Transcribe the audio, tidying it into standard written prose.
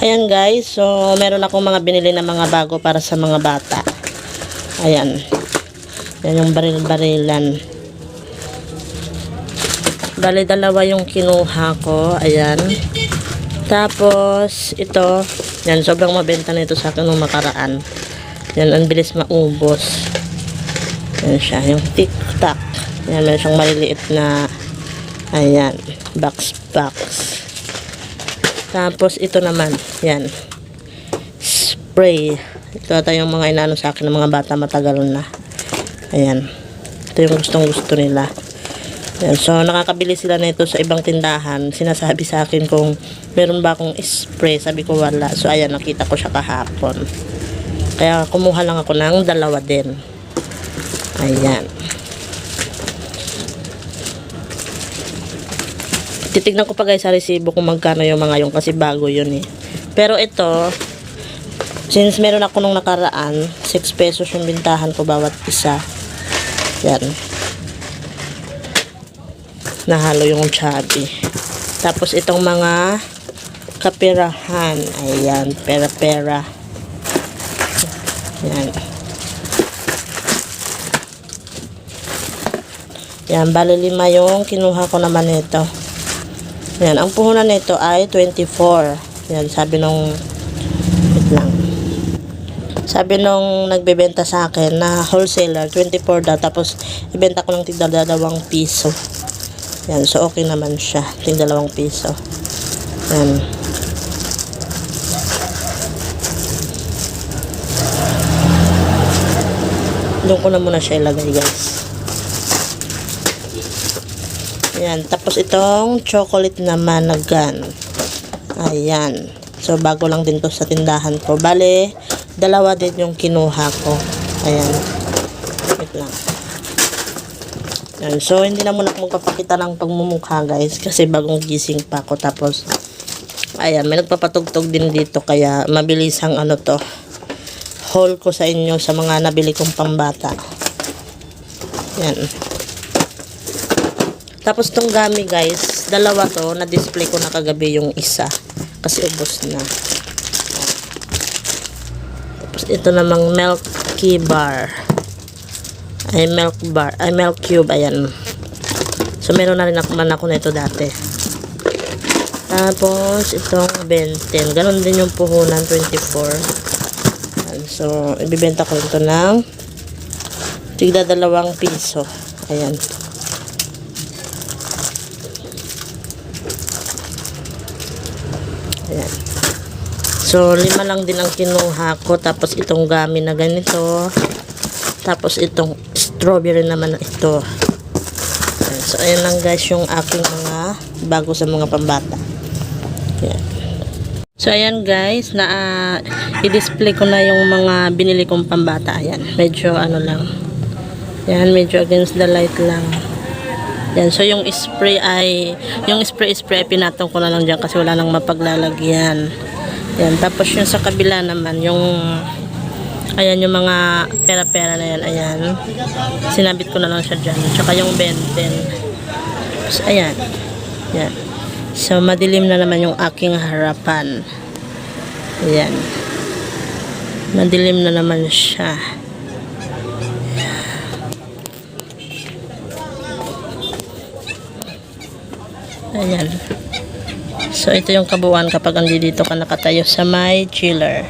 Ayan guys, so meron akong mga binili na mga bago para sa mga bata. Ayan. Yan yung baril-barilan. Bali, dalawa yung kinuha ko. Ayan. Tapos, ito. Yan, sobrang mabenta na ito sa akin nung makaraan. Yan, ang bilis maubos. Yan siya, yung tic-tac. Yan, meron siyang maliliit na, ayan, box. Tapos, ito naman, yan, spray. Ito ata yung mga inaano sa akin ng mga bata matagal na. Ayan. Ito yung gustong-gusto nila. Ayan. So, nakakabili sila na ito sa ibang tindahan. Sinasabi sa akin kung meron ba akong spray. Sabi ko wala. So, ayan, nakita ko siya kahapon. Kaya, kumuha lang ako ng dalawa din. Ayan. Titignan ko pa guys sa resibo kung magkano yung mga yung kasi bago yun eh. Pero ito, since meron ako nung nakaraan, 6 pesos yung bintahan ko bawat isa. Yan. Nahalo yung chubby. Tapos itong mga kapirahan. Ayan, pera-pera. Yan. Yan, bali 5 yung kinuha ko naman ito. Yan, ang puhunan nito ay 24. Yan, sabi nung wait lang. Sabi nung nagbebenta sa akin na wholesaler, 24 daw. Tapos, ibenta ko ng tigda 2 piso. Yan, so okay naman siya. Tigda 2 piso. Yan. Doon ko na muna siya ilagay guys. Ayan, tapos itong chocolate naman na gun. Ayan. So, bago lang din to sa tindahan ko. Bale, 2 din yung kinuha ko. Ayan. Wait lang. Ayan. So, hindi na muna akong magpapakita ng pagmumukha, guys. Kasi bagong gising pa ako. Tapos, ayan, may nagpapatugtog din dito. Kaya, mabilis ang ano to. Haul ko sa inyo sa mga nabili kong pambata. Ayan. Tapos tong gummy guys, 2 to, na-display ko na kagabi yung isa. Kasi ubos na. Tapos ito namang Milky Bar. Ay, Milk Cube, ayan. So, meron na rin ako na ito dati. Tapos, itong Benten. Ganon din yung puhunan, 24. Ayan. So, ibibenta ko ito ng tigda 2 piso. Ayan. Ayan. So, 5 lang din ang kinuha ko. Tapos, itong gummy na ganito. Tapos, itong strawberry naman na ito. Ayan. So, ayan lang guys yung aking mga bago sa mga pambata. Ayan. So, ayan guys. I-display ko na yung mga binili kong pambata. Ayan. Medyo ano lang. Ayan. Medyo against the light lang. Yan, so yung spray ay pinatong ko na lang dyan kasi wala nang mapaglalagyan. Yan, tapos yung sa kabila naman yung ayan yung mga pera-pera na yan, ayan. Sinabit ko na lang siya dyan. Tsaka yung Benten. So, ayan. Yan. So, madilim na naman yung aking harapan. Ayan. Madilim na naman siya. Ayan. So, ito yung kabuuan kapag dito ka nakatayo sa may chiller.